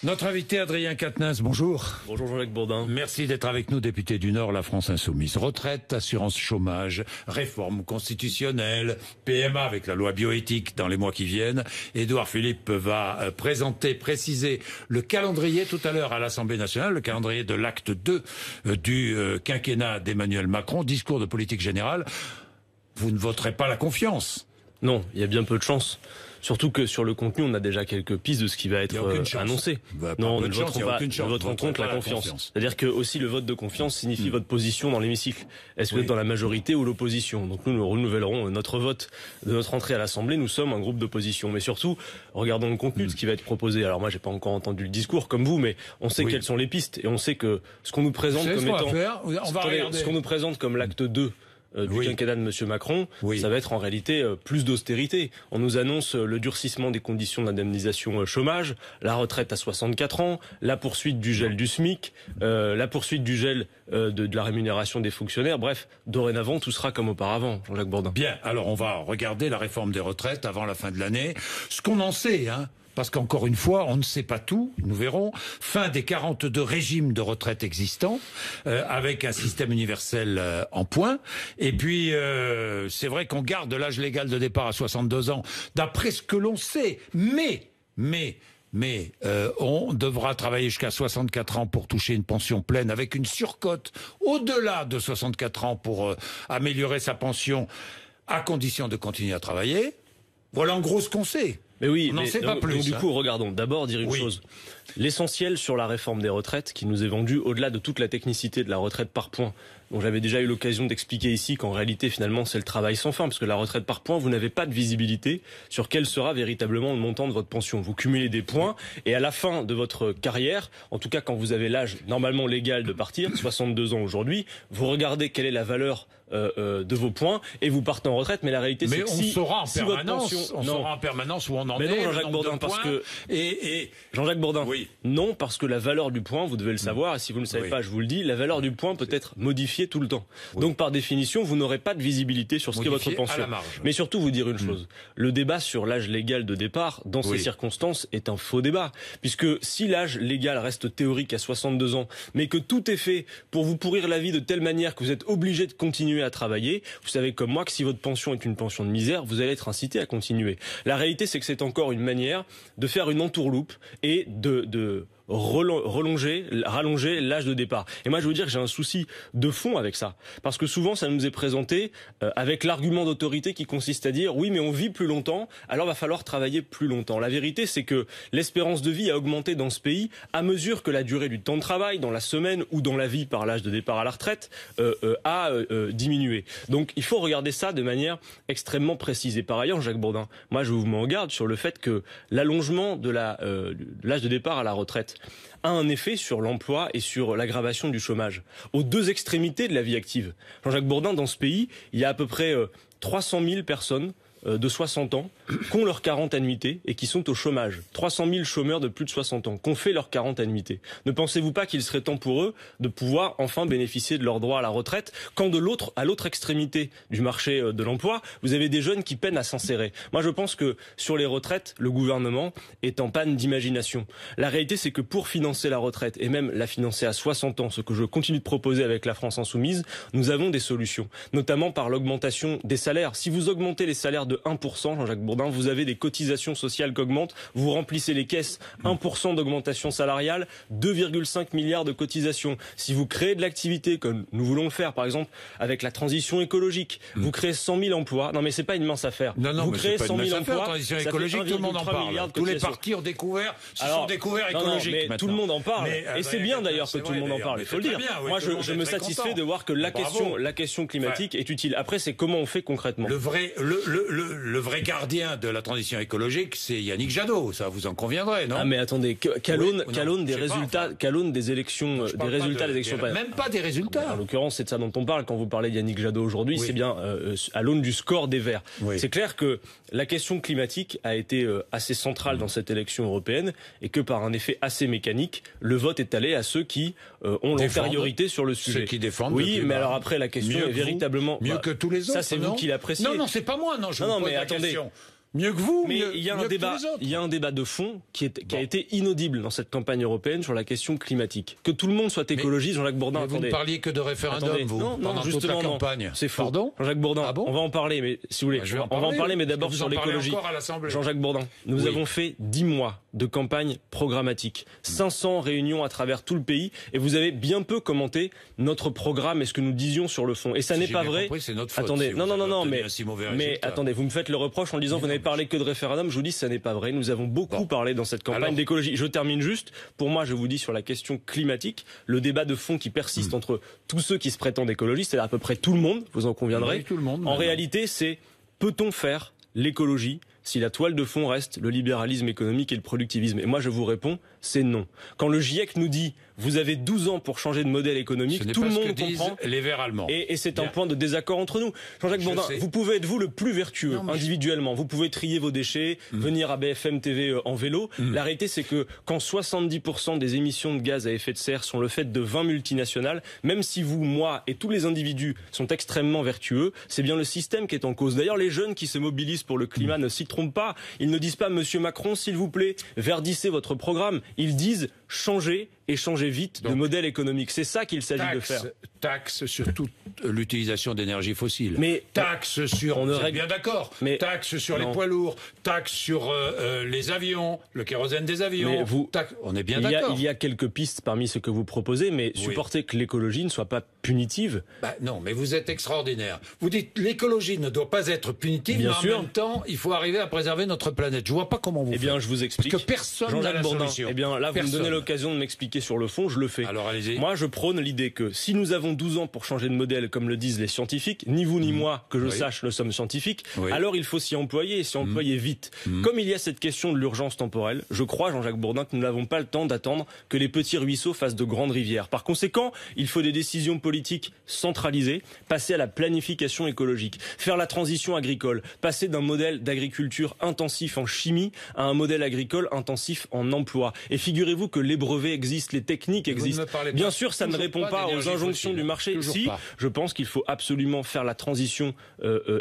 Notre invité Adrien Quatennens, bonjour. Bonjour Jean-Jacques Bourdin. Merci d'être avec nous, député du Nord, la France Insoumise. Retraite, assurance chômage, réforme constitutionnelle, PMA avec la loi bioéthique dans les mois qui viennent. Édouard Philippe va préciser le calendrier tout à l'heure à l'Assemblée nationale, le calendrier de l'acte 2 du quinquennat d'Emmanuel Macron, discours de politique générale. Vous ne voterez pas la confiance? Non, il y a bien peu de chance. Surtout que sur le contenu, on a déjà quelques pistes de ce qui va être annoncé. Non, on ne voterons contre la confiance. C'est-à-dire que aussi le vote de confiance signifie votre position dans l'hémicycle. Est-ce que vous êtes dans la majorité ou l'opposition? Donc nous renouvellerons notre vote de notre entrée à l'Assemblée. Nous sommes un groupe d'opposition. Mais surtout, regardons le contenu de ce qui va être proposé. Alors moi, j'ai pas encore entendu le discours comme vous, mais on sait quelles sont les pistes. Et on sait que ce qu'on nous présente comme étant... Ce qu'on nous présente comme l'acte 2 du quinquennat de M. Macron, ça va être en réalité plus d'austérité. On nous annonce le durcissement des conditions d'indemnisation chômage, la retraite à 64 ans, la poursuite du gel du SMIC, la poursuite du gel de la rémunération des fonctionnaires. Bref, dorénavant, tout sera comme auparavant, Jean-Jacques Bourdin. Bien, alors on va regarder la réforme des retraites avant la fin de l'année. Ce qu'on en sait, parce qu'encore une fois, on ne sait pas tout, nous verrons. Fin des 42 régimes de retraite existants, avec un système universel en point. Et puis, c'est vrai qu'on garde l'âge légal de départ à 62 ans, d'après ce que l'on sait. Mais on devra travailler jusqu'à 64 ans pour toucher une pension pleine, avec une surcote au-delà de 64 ans pour améliorer sa pension, à condition de continuer à travailler. Voilà en gros ce qu'on sait. Mais oui, on n'en sait pas plus. Donc, du coup, regardons. D'abord, dire une chose. L'essentiel sur la réforme des retraites, qui nous est vendue au-delà de toute la technicité de la retraite par points, dont j'avais déjà eu l'occasion d'expliquer ici qu'en réalité, finalement, c'est le travail sans fin, parce que la retraite par points, vous n'avez pas de visibilité sur quel sera véritablement le montant de votre pension. Vous cumulez des points, et à la fin de votre carrière, en tout cas quand vous avez l'âge normalement légal de partir, 62 ans aujourd'hui, vous regardez quelle est la valeur de vos points et vous partez en retraite. Mais la réalité, c'est que on saura en permanence où on en est. Mais non, Jean-Jacques Bourdin, parce que Jean-Jacques Bourdin, non, parce que la valeur du point, vous devez le savoir, et si vous ne le savez pas, je vous le dis, la valeur du point peut être modifiée tout le temps. Donc par définition, vous n'aurez pas de visibilité sur ce qu'est votre pension. Mais surtout, vous dire une chose, le débat sur l'âge légal de départ, dans ces circonstances, est un faux débat, puisque si l'âge légal reste théorique à 62 ans, mais que tout est fait pour vous pourrir la vie de telle manière que vous êtes obligé de continuer à travailler, vous savez comme moi que si votre pension est une pension de misère, vous allez être incité à continuer. La réalité, c'est que c'est encore une manière de faire une entourloupe et de rallonger l'âge de départ. Et moi, je veux dire que j'ai un souci de fond avec ça. Parce que souvent, ça nous est présenté avec l'argument d'autorité qui consiste à dire « oui, mais on vit plus longtemps, alors va falloir travailler plus longtemps ». La vérité, c'est que l'espérance de vie a augmenté dans ce pays à mesure que la durée du temps de travail, dans la semaine ou dans la vie par l'âge de départ à la retraite, a diminué. Donc, il faut regarder ça de manière extrêmement précise. Et par ailleurs, Jacques Bourdin, moi, je vous mets en garde sur le fait que l'allongement de l'âge de départ à la retraite a un effet sur l'emploi et sur l'aggravation du chômage, aux deux extrémités de la vie active. Jean-Jacques Bourdin, dans ce pays, il y a à peu près 300 000 personnes de 60 ans qui ont leur 40 annuités et qui sont au chômage. 300 000 chômeurs de plus de 60 ans qui ont fait leurs 40 annuités. Ne pensez-vous pas qu'il serait temps pour eux de pouvoir enfin bénéficier de leur droit à la retraite quand à l'autre extrémité du marché de l'emploi, vous avez des jeunes qui peinent à s'insérer? Moi, je pense que sur les retraites, le gouvernement est en panne d'imagination. La réalité, c'est que pour financer la retraite et même la financer à 60 ans, ce que je continue de proposer avec la France Insoumise, nous avons des solutions, notamment par l'augmentation des salaires. Si vous augmentez les salaires de 1%, Jean-Jacques Bourdin, vous avez des cotisations sociales qui augmentent, vous remplissez les caisses, 1% d'augmentation salariale, 2,5 milliards de cotisations. Si vous créez de l'activité, comme nous voulons le faire, par exemple, avec la transition écologique, vous créez 100 000 emplois. Non, mais c'est pas une mince affaire. Vous créez 100 000 emplois. La transition écologique, tout le monde en parle. Tous les partis ont découvert, sont découverts écologiques. Mais tout le monde en parle. Et c'est bien d'ailleurs que tout le monde en parle. Il faut le dire. Moi, je me satisfais de voir que la question climatique est utile. Après, c'est comment on fait concrètement. Le vrai gardien de la transition écologique, c'est Yannick Jadot, ça vous en conviendrez, non? Ah mais attendez, qu'alone des résultats, qu'alone des élections, des résultats des élections. Même pas des résultats. En l'occurrence, c'est de ça dont on parle quand vous parlez d'Yannick Jadot aujourd'hui, c'est bien à l'aune du score des Verts. C'est clair que la question climatique a été assez centrale dans cette élection européenne et que par un effet assez mécanique, le vote est allé à ceux qui ont l'antériorité sur le sujet. Ceux qui défendent. Oui, mais alors après la question est véritablement mieux que tous les autres. Ça c'est vous qui l'appréciez. Non, c'est pas moi. Non, mais attendez. Mieux que vous, mais il y a un débat de fond qui a été inaudible dans cette campagne européenne sur la question climatique. Que tout le monde soit écologiste, Jean-Jacques Bourdin. Vous ne parliez que de référendum, vous, pendant toute la campagne. C'est faux. Pardon, Jean-Jacques Bourdin. Ah bon, on va en parler, mais si vous voulez, on va en parler, mais d'abord sur l'écologie. Jean-Jacques Bourdin, nous avons fait 10 mois de campagne programmatique, 500 réunions à travers tout le pays, et vous avez bien peu commenté notre programme et ce que nous disions sur le fond. Et ça n'est pas vrai. C'est notre faute. Attendez, si non, mais attendez, vous me faites le reproche en disant vous n'avez parlé que de référendum. Je vous dis, ça n'est pas vrai. Nous avons beaucoup parlé dans cette campagne d'écologie. Je termine juste. Pour moi, je vous dis sur la question climatique, le débat de fond qui persiste entre tous ceux qui se prétendent écologistes, c'est-à-dire à peu près tout le monde, vous en conviendrez. Oui, tout le monde. En réalité, c'est peut-on faire l'écologie si la toile de fond reste le libéralisme économique et le productivisme? Et moi, je vous réponds, c'est non. Quand le GIEC nous dit vous avez 12 ans pour changer de modèle économique, tout le monde comprend. Les Verts allemands. Et c'est un point de désaccord entre nous. Jean-Jacques Bourdin, vous pouvez être vous le plus vertueux individuellement. Vous pouvez trier vos déchets, venir à BFM TV en vélo. La réalité, c'est que quand 70% des émissions de gaz à effet de serre sont le fait de 20 multinationales, même si vous, moi et tous les individus sont extrêmement vertueux, c'est bien le système qui est en cause. D'ailleurs, les jeunes qui se mobilisent pour le climat ne s'y trompent pas. Ils ne disent pas, Monsieur Macron, s'il vous plaît, verdissez votre programme. Ils disent changez et changez vite de modèle économique. C'est ça qu'il s'agit de faire. Taxe sur toute l'utilisation d'énergie fossile. Mais taxe sur, on est bien d'accord. Mais taxe sur les poids lourds, taxe sur les avions, le kérosène des avions. Mais on est bien d'accord. Il y a quelques pistes parmi ce que vous proposez, mais supportez que l'écologie ne soit pas punitive. Non, mais vous êtes extraordinaire. Vous dites l'écologie ne doit pas être punitive, mais en même temps, il faut arriver à préserver notre planète. Je vois pas comment vous faites. Eh bien, je vous explique. Parce que personne n'a la solution. Eh bien, là, vous me donnez l'occasion de m'expliquer sur le fond, je le fais. Alors, allez-y. Moi, je prône l'idée que si nous avons 12 ans pour changer de modèle, comme le disent les scientifiques, ni vous ni moi, que je sache, ne sommes scientifiques, alors il faut s'y employer et s'y employer vite. Comme il y a cette question de l'urgence temporelle, je crois, Jean-Jacques Bourdin, que nous n'avons pas le temps d'attendre que les petits ruisseaux fassent de grandes rivières. Par conséquent, il faut des décisions politiques centralisées, passer à la planification écologique, faire la transition agricole, passer d'un modèle d'agriculture intensif en chimie à un modèle agricole intensif en emploi. Et figurez-vous que les brevets existent, les techniques existent. Bien sûr, ça ne répond pas aux injonctions du marché. Si, je pense qu'il faut absolument faire la transition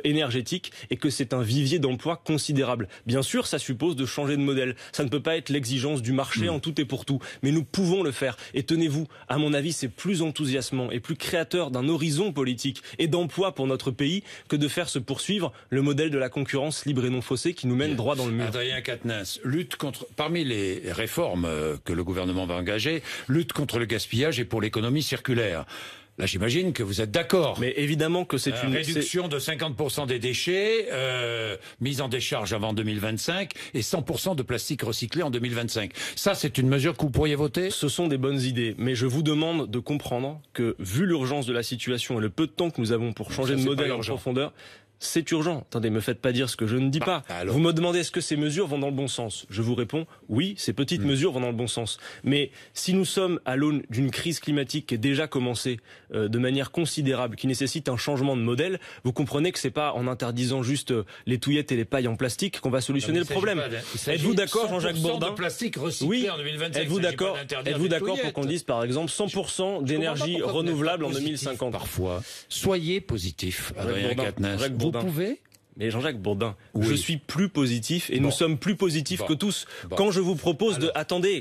énergétique et que c'est un vivier d'emploi considérable. Bien sûr, ça suppose de changer de modèle. Ça ne peut pas être l'exigence du marché en tout et pour tout. Mais nous pouvons le faire. Et tenez-vous, à mon avis, c'est plus enthousiasmant et plus créateur d'un horizon politique et d'emploi pour notre pays que de faire se poursuivre le modèle de la concurrence libre et non faussée qui nous mène droit dans le mur. Adrien Quatennens, parmi les réformes que le gouvernement va engager, lutte contre le gaspillage et pour l'économie circulaire. Là, j'imagine que vous êtes d'accord. Mais évidemment que c'est une réduction de 50% des déchets, mise en décharge avant 2025 et 100% de plastique recyclé en 2025. Ça, c'est une mesure que vous pourriez voter? Ce sont des bonnes idées, mais je vous demande de comprendre que, vu l'urgence de la situation et le peu de temps que nous avons pour changer de modèle en profondeur, c'est urgent. Attendez, me faites pas dire ce que je ne dis pas. Alors. Vous me demandez est-ce que ces mesures vont dans le bon sens. Je vous réponds oui, ces petites mesures vont dans le bon sens. Mais si nous sommes à l'aune d'une crise climatique qui est déjà commencée de manière considérable, qui nécessite un changement de modèle, vous comprenez que c'est pas en interdisant juste les touillettes et les pailles en plastique qu'on va solutionner le problème. Êtes-vous d'accord, Jean-Jacques Bourdin? De plastique recyclé en 2025. Êtes-vous d'accord pour qu'on dise par exemple 100% d'énergie renouvelable en 2050? Parfois, soyez positif, Adrien Quatennens. Vous pouvez? Mais Jean-Jacques Bourdin, je suis plus positif et nous sommes plus positifs que tous. Quand je vous propose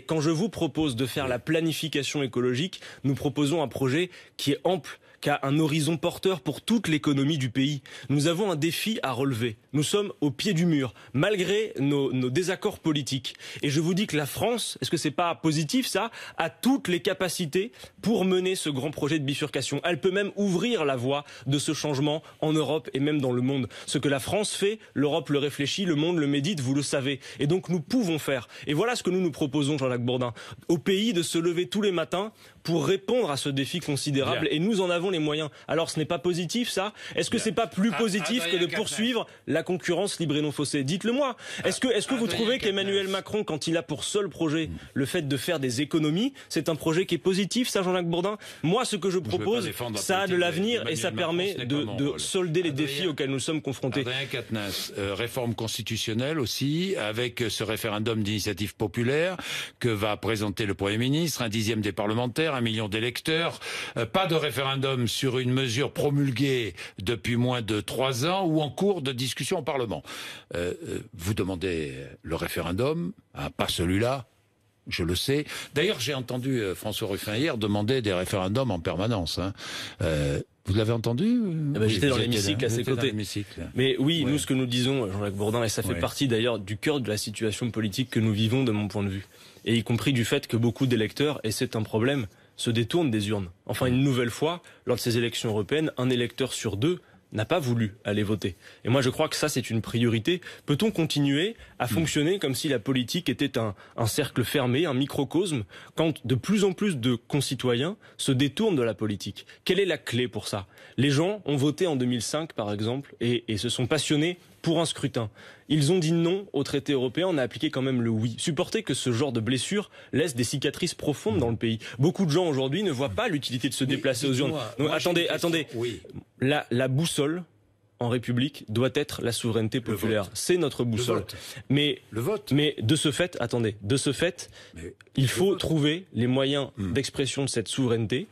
quand je vous propose de faire la planification écologique, nous proposons un projet qui est ample, qui a un horizon porteur pour toute l'économie du pays. Nous avons un défi à relever. Nous sommes au pied du mur, malgré nos désaccords politiques. Et je vous dis que la France, est-ce que c'est pas positif ça, a toutes les capacités pour mener ce grand projet de bifurcation. Elle peut même ouvrir la voie de ce changement en Europe et même dans le monde. Ce que la France fait, l'Europe le réfléchit, le monde le médite, vous le savez. Et donc nous pouvons faire. Et voilà ce que nous proposons, Jean-Jacques Bourdin, au pays de se lever tous les matins pour répondre à ce défi considérable. Et nous en avons les moyens. Alors ce n'est pas positif ça? Est-ce que c'est pas plus positif que de poursuivre la concurrence libre et non faussée? Dites-le moi. Est-ce que vous trouvez qu'Emmanuel Macron, quand il a pour seul projet le fait de faire des économies, c'est un projet qui est positif, ça, Jean-Jacques Bourdin? Moi, ce que je propose, ça a de l'avenir et ça permet de solder les défis auxquels nous sommes confrontés. Adrien Quatennens, réforme constitutionnelle aussi, avec ce référendum d'initiative populaire que va présenter le Premier ministre, 1/10 des parlementaires, 1 million d'électeurs, pas de référendum référendum sur une mesure promulguée depuis moins de 3 ans ou en cours de discussion au Parlement. Vous demandez le référendum, hein, pas celui-là. Je le sais. D'ailleurs, j'ai entendu François Ruffin hier demander des référendums en permanence. Hein. Vous l'avez entendu? J'étais dans l'hémicycle à ses côtés. Mais oui, ouais. Nous, ce que nous disons, Jean-Jacques Bourdin, et ça fait partie d'ailleurs du cœur de la situation politique que nous vivons de mon point de vue, et y compris du fait que beaucoup d'électeurs, et c'est un problème, se détournent des urnes. Enfin, une nouvelle fois, lors de ces élections européennes, un électeur sur 2 n'a pas voulu aller voter. Et moi, je crois que ça, c'est une priorité. Peut-on continuer à fonctionner comme si la politique était un cercle fermé, un microcosme, quand de plus en plus de concitoyens se détournent de la politique? Quelle est la clé pour ça? Les gens ont voté en 2005, par exemple, et se sont passionnés pour un scrutin. Ils ont dit non au traité européen, on a appliqué quand même le oui. Supporter que ce genre de blessure laisse des cicatrices profondes dans le pays. Beaucoup de gens aujourd'hui ne voient pas l'utilité de se déplacer aux urnes. Donc, attendez. Oui. La boussole en République doit être la souveraineté populaire. C'est notre boussole. Mais de ce fait, il faut trouver les moyens d'expression de cette souveraineté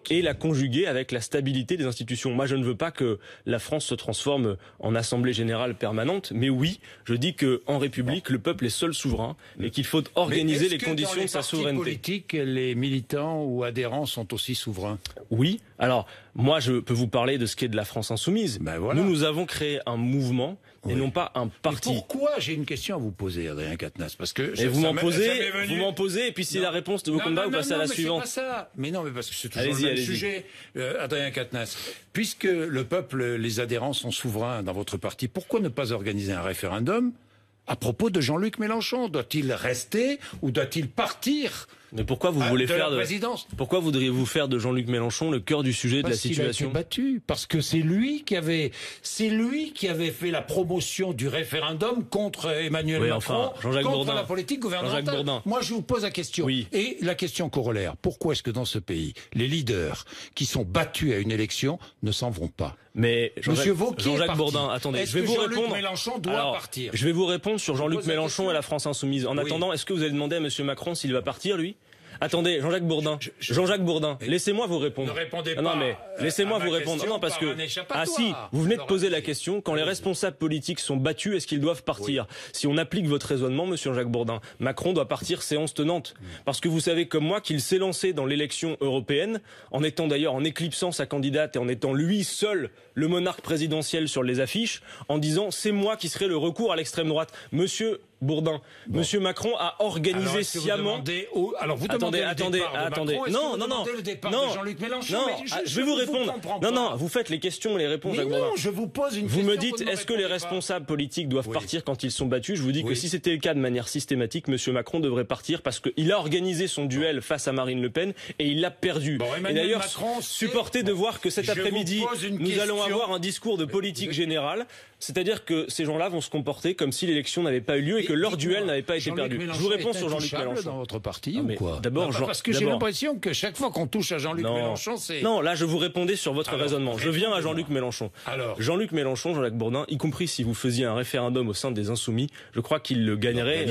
et la conjuguer avec la stabilité des institutions. Moi, je ne veux pas que la France se transforme en assemblée générale permanente, mais oui, je dis qu'en République, le peuple est seul souverain et qu'il faut organiser les conditions de sa souveraineté. Dans les partis politiques, les militants ou adhérents sont aussi souverains? Oui. Alors, moi, je peux vous parler de ce qui est de la France insoumise. Ben voilà. Nous avons créé un mouvement et non pas un parti. Mais pourquoi? J'ai une question à vous poser, Adrien Quatennens, parce que vous m'en posez, et puis si la réponse de vos combats, vous passez à la suivante. C'est pas ça. Mais non, mais parce que c'est toujours le même sujet, Adrien Quatennens. Puisque le peuple, les adhérents sont souverains dans votre parti, pourquoi ne pas organiser un référendum à propos de Jean-Luc Mélenchon? Doit-il rester ou doit-il partir? Mais pourquoi vous voulez faire la présidence? Pourquoi voudriez-vous faire de Jean-Luc Mélenchon le cœur du sujet de la situation? Parce qu'il a été battu, parce que c'est lui qui avait fait la promotion du référendum contre Emmanuel Macron, contre la politique gouvernementale. Moi, je vous pose la question. Oui. Et la question corollaire, pourquoi est-ce que dans ce pays, les leaders qui sont battus à une élection ne s'en vont pas? Mais Jean-Jacques Bourdin, attendez, je vais vous répondre. Mélenchon doit partir. Je vais vous répondre sur Jean-Luc Mélenchon et la France insoumise. En attendant, est-ce que vous allez demander à M. Macron s'il va partir, lui? Attendez, Jean-Jacques Bourdin, laissez-moi vous répondre. Ne répondez pas. Non, mais laissez-moi vous répondre. Non, parce que si vous venez de poser la question, quand les responsables politiques sont battus, est-ce qu'ils doivent partir? Si on applique votre raisonnement, Monsieur Jacques Bourdin, Macron doit partir séance tenante, parce que vous savez comme moi qu'il s'est lancé dans l'élection européenne, en étant d'ailleurs en éclipsant sa candidate et en étant lui seul le monarque présidentiel sur les affiches, en disant c'est moi qui serai le recours à l'extrême droite. Monsieur Bourdin, Monsieur Macron a organisé sciemment. Alors vous demandez le départ de Macron, non, le départ de Jean-Luc Mélenchon. Je vais vous répondre. Non, vous faites les questions et les réponses. Mais non, je vous pose une question. Vous me dites, est-ce que les responsables politiques doivent partir quand ils sont battus? Je vous dis que si c'était le cas de manière systématique, Monsieur Macron devrait partir parce qu'il a organisé son duel face à Marine Le Pen et il l'a perdu. Et d'ailleurs, supportez de voir que cet après-midi, nous allons avoir un discours de politique générale, c'est-à-dire que ces gens-là vont se comporter comme si l'élection n'avait pas eu lieu et que leur duel n'avait pas été perdu. Je vous réponds sur Jean-Luc Mélenchon. Dans votre parti ou quoi? Parce que j'ai l'impression que chaque fois qu'on touche à Jean-Luc Mélenchon, c'est... Non, là je vous répondais sur votre raisonnement. Je viens à Jean-Luc Mélenchon. Jean-Luc Mélenchon, Jean-Jacques Bourdin, y compris si vous faisiez un référendum au sein des Insoumis, je crois qu'il le gagnerait,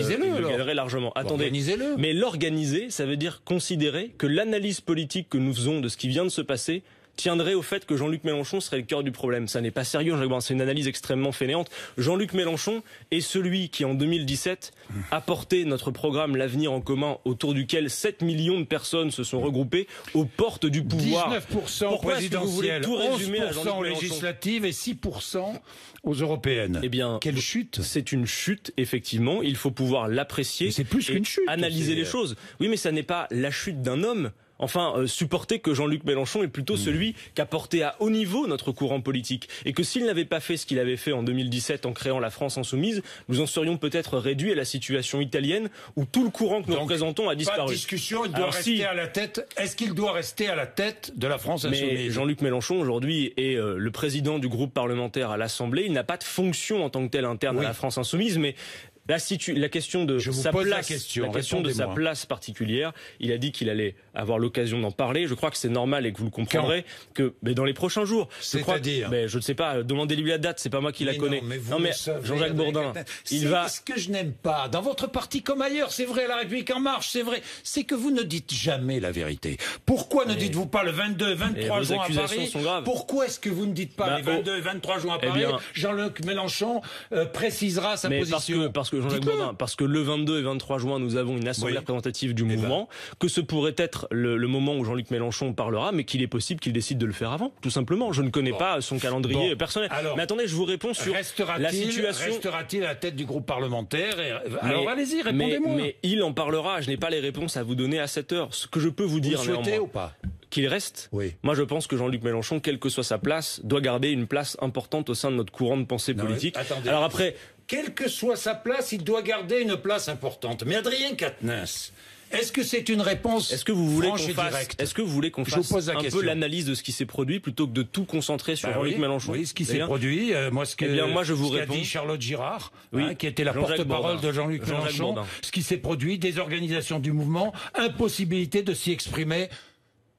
largement. Attendez, mais l'organiser, ça veut dire considérer que l'analyse politique que nous faisons de ce qui vient de se passer tiendrait au fait que Jean-Luc Mélenchon serait le cœur du problème. Ça n'est pas sérieux, c'est une analyse extrêmement fainéante. Jean-Luc Mélenchon est celui qui, en 2017, a porté notre programme L'Avenir en commun, autour duquel 7 millions de personnes se sont regroupées aux portes du pouvoir. 19% présidentiel, 11% aux législatives et 6% aux européennes. Eh bien, quelle chute! C'est une chute, effectivement. Il faut pouvoir l'apprécier. C'est plus qu'une chute. Analyser les choses. Oui, mais ça n'est pas la chute d'un homme. Enfin, supporter que Jean-Luc Mélenchon est plutôt celui qui a porté à haut niveau notre courant politique. Et que s'il n'avait pas fait ce qu'il avait fait en 2017 en créant la France insoumise, nous en serions peut-être réduits à la situation italienne où tout le courant que nous représentons a disparu. Pas de discussion, il doit rester à la tête. Est-ce qu'il doit rester à la tête de la France insoumise? Mais Jean-Luc Mélenchon, aujourd'hui, est le président du groupe parlementaire à l'Assemblée. Il n'a pas de fonction en tant que tel interne à la France insoumise, mais la question de sa place particulière, il a dit qu'il allait avoir l'occasion d'en parler. Je crois que c'est normal et que vous le comprendrez mais dans les prochains jours. C'est-à-dire, je ne sais pas, demandez-lui la date, c'est pas moi qui la connais. Mais Jean-Jacques Bourdin, ce que je n'aime pas dans votre parti comme ailleurs, c'est vrai, La République en marche, c'est vrai, c'est que vous ne dites jamais la vérité. Pourquoi ne dites-vous pas le 22 et 23 juin à Paris? Pourquoi est-ce que vous ne dites pas les 22 et 23 juin à Paris? Jean-Luc Mélenchon précisera sa position. Parce que Jean-Jacques Bourdin, parce que le 22 et 23 juin, nous avons une assemblée représentative du mouvement, que ce pourrait être le moment où Jean-Luc Mélenchon parlera, mais qu'il est possible qu'il décide de le faire avant, tout simplement. Je ne connais pas son calendrier personnel. Alors, mais attendez, je vous réponds sur la situation. Restera-t-il à la tête du groupe parlementaire? Alors allez-y, répondez-moi. Mais il en parlera. Je n'ai pas les réponses à vous donner à cette heure. Ce que je peux vous dire, vous le souhaitez ou pas? Qu'il reste. Oui. Moi, je pense que Jean-Luc Mélenchon, quelle que soit sa place, doit garder une place importante au sein de notre courant de pensée politique. Attendez. Alors après, quelle que soit sa place, il doit garder une place importante. Mais Adrien Quatennens, est-ce que c'est une réponse Est-ce que vous voulez qu'on fasse un peu l'analyse de ce qui s'est produit plutôt que de tout concentrer sur Jean-Luc Mélenchon? Oui, ce qui s'est produit. Moi, je vous réponds. Ce qu'a dit Charlotte Girard, qui était la porte-parole de Jean-Luc Mélenchon. Ce qui s'est produit, désorganisation du mouvement, impossibilité de s'y exprimer.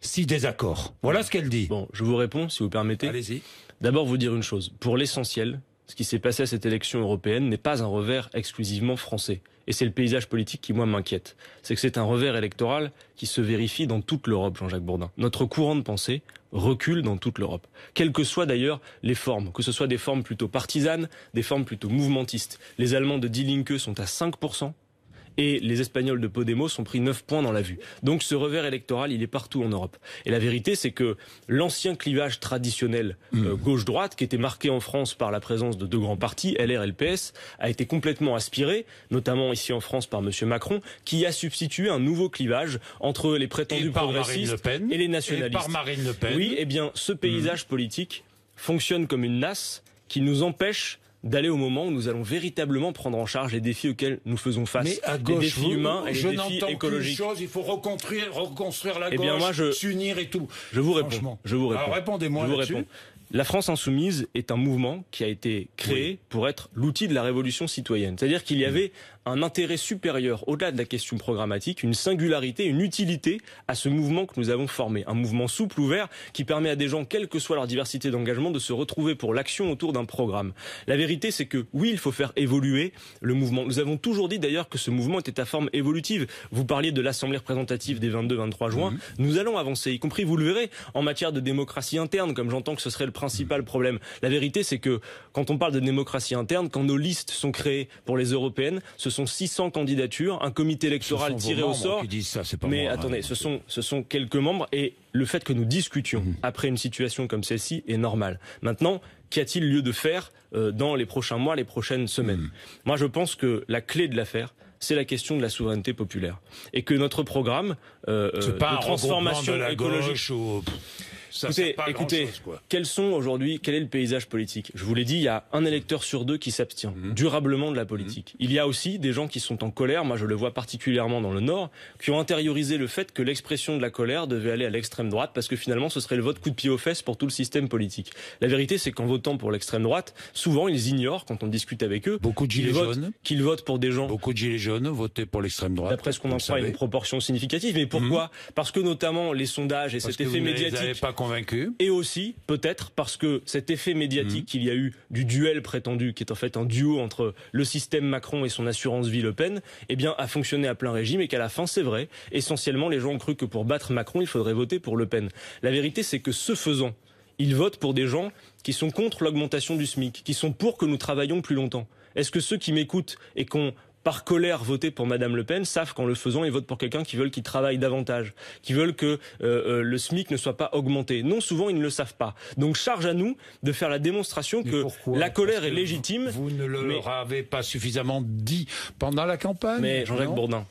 6 désaccords. Voilà ce qu'elle dit. Bon, je vous réponds, si vous permettez. Allez-y. D'abord, vous dire une chose. Pour l'essentiel, ce qui s'est passé à cette élection européenne n'est pas un revers exclusivement français. Et c'est le paysage politique qui, moi, m'inquiète. C'est que c'est un revers électoral qui se vérifie dans toute l'Europe, Jean-Jacques Bourdin. Notre courant de pensée recule dans toute l'Europe. Quelles que soient d'ailleurs les formes, que ce soit des formes plutôt partisanes, des formes plutôt mouvementistes. Les Allemands de Die Linke sont à 5%. Et les Espagnols de Podemos ont pris 9 points dans la vue. Donc ce revers électoral, il est partout en Europe. Et la vérité, c'est que l'ancien clivage traditionnel gauche-droite, qui était marqué en France par la présence de 2 grands partis, LR et le PS, a été complètement aspiré, notamment ici en France par M. Macron, qui a substitué un nouveau clivage entre les prétendus progressistes et les nationalistes. Et par Marine Le Pen. Oui, eh bien, ce paysage politique fonctionne comme une nasse qui nous empêche d'aller au moment où nous allons véritablement prendre en charge les défis auxquels nous faisons face. Mais à gauche, les défis humains et les défis écologiques. Il faut reconstruire la gauche, s'unir et tout. Je vous réponds. Alors répondez-moi là-dessus. La France insoumise est un mouvement qui a été créé pour être l'outil de la révolution citoyenne. C'est-à-dire qu'il y avait un intérêt supérieur, au-delà de la question programmatique, une singularité, une utilité à ce mouvement que nous avons formé. Un mouvement souple, ouvert, qui permet à des gens, quelle que soit leur diversité d'engagement, de se retrouver pour l'action autour d'un programme. La vérité, c'est que oui, il faut faire évoluer le mouvement. Nous avons toujours dit d'ailleurs que ce mouvement était à forme évolutive. Vous parliez de l'Assemblée représentative des 22-23 juin. Nous allons avancer, y compris, vous le verrez, en matière de démocratie interne, comme j'entends que ce serait le principal problème. La vérité, c'est que quand on parle de démocratie interne, quand nos listes sont créées pour les européennes, ce sont 600 candidatures, un comité électoral tiré au sort. Mais attendez, ce sont quelques membres et le fait que nous discutions après une situation comme celle-ci est normal. Maintenant, qu'y a-t-il lieu de faire dans les prochains mois, les prochaines semaines? Moi, je pense que la clé de l'affaire, c'est la question de la souveraineté populaire. Et que notre programme de transformation écologique... Écoutez, quel est le paysage politique? Je vous l'ai dit, il y a 1 électeur sur 2 qui s'abstient durablement de la politique. Il y a aussi des gens qui sont en colère, moi je le vois particulièrement dans le Nord, qui ont intériorisé le fait que l'expression de la colère devait aller à l'extrême droite parce que finalement ce serait le vote coup de pied aux fesses pour tout le système politique. La vérité, c'est qu'en votant pour l'extrême droite, souvent ils ignorent, quand on discute avec eux, qu'ils votent pour des gens... Beaucoup de gilets jaunes votaient pour l'extrême droite. D'après ce qu'on en croit, une proportion significative. Mais pourquoi? Parce que notamment les sondages et cet effet médiatique... Convaincu. Et aussi, peut-être, parce que cet effet médiatique qu'il y a eu du duel prétendu, qui est en fait un duo entre le système Macron et son assurance vie Le Pen, eh bien, a fonctionné à plein régime et qu'à la fin, c'est vrai, essentiellement, les gens ont cru que pour battre Macron, il faudrait voter pour Le Pen. La vérité, c'est que ce faisant, ils votent pour des gens qui sont contre l'augmentation du SMIC, qui sont pour que nous travaillions plus longtemps. Est-ce que ceux qui m'écoutent et qu'on par colère voter pour Madame Le Pen savent qu'en le faisant, ils votent pour quelqu'un qui veut qu'il travaille davantage, qui veulent que le SMIC ne soit pas augmenté. Non, souvent, ils ne le savent pas. Donc, charge à nous de faire la démonstration que la colère est légitime. Vous ne leur avez pas suffisamment dit pendant la campagne. Mais Jean-Jacques Bourdin,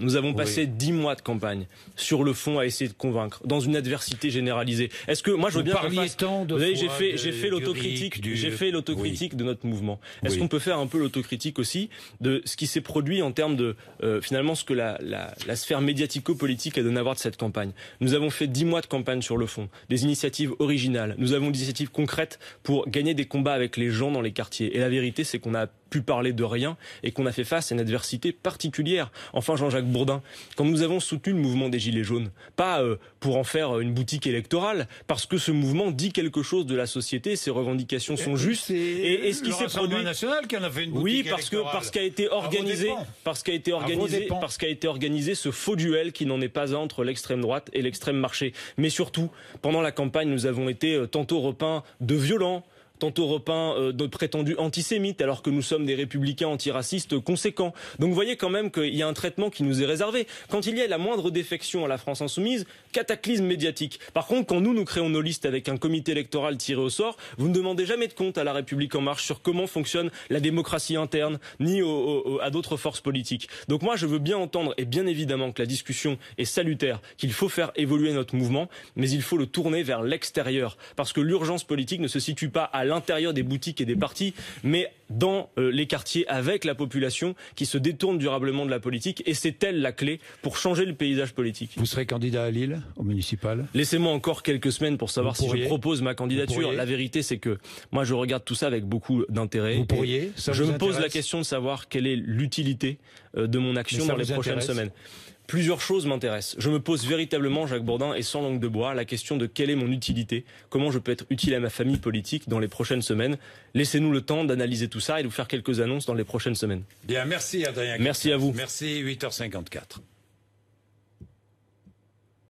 nous avons passé 10 mois de campagne sur le fond à essayer de convaincre, dans une adversité généralisée. Est-ce que moi, je veux bien qu'on fasse... Vous savez, j'ai fait l'autocritique de notre mouvement. Est-ce qu'on peut faire un peu l'autocritique aussi de ce qui s'est produit en termes de finalement ce que la sphère médiatico-politique a donné à voir de cette campagne. Nous avons fait 10 mois de campagne sur le fond, des initiatives originales, nous avons des initiatives concrètes pour gagner des combats avec les gens dans les quartiers. Et la vérité, c'est qu'on a pu parler de rien et qu'on a fait face à une adversité particulière. Enfin, Jean-Jacques Bourdin, quand nous avons soutenu le mouvement des Gilets jaunes, pas pour en faire une boutique électorale, parce que ce mouvement dit quelque chose de la société, ses revendications sont justes. Et ce qui s'est produit, national qui en a fait une boutique oui, parce qu'a été organisé ce faux duel qui n'en est pas un entre l'extrême droite et l'extrême marché. Mais surtout, pendant la campagne, nous avons été tantôt repeints de violents, tantôt repeints de prétendus antisémites, alors que nous sommes des républicains antiracistes conséquents. Donc vous voyez quand même qu'il y a un traitement qui nous est réservé. Quand il y a la moindre défection à la France insoumise, cataclysme médiatique. Par contre, quand nous créons nos listes avec un comité électoral tiré au sort, vous ne demandez jamais de compte à la République en marche sur comment fonctionne la démocratie interne, ni à d'autres forces politiques. Donc moi, je veux bien entendre, et bien évidemment que la discussion est salutaire, qu'il faut faire évoluer notre mouvement, mais il faut le tourner vers l'extérieur. Parce que l'urgence politique ne se situe pas à l'intérieur des boutiques et des partis, mais dans les quartiers avec la population qui se détourne durablement de la politique. Et c'est elle la clé pour changer le paysage politique. Vous serez candidat à Lille, au municipal? Laissez-moi encore quelques semaines pour savoir si je propose ma candidature. La vérité, c'est que moi, je regarde tout ça avec beaucoup d'intérêt. Vous pourriez? Je me pose la question de savoir quelle est l'utilité de mon action dans les prochaines semaines. Plusieurs choses m'intéressent. Je me pose véritablement, Jacques Bourdin, et sans langue de bois, la question de quelle est mon utilité, comment je peux être utile à ma famille politique dans les prochaines semaines. Laissez-nous le temps d'analyser tout ça et de vous faire quelques annonces dans les prochaines semaines. Bien, merci Adrien. Merci à vous. Merci, 8h54.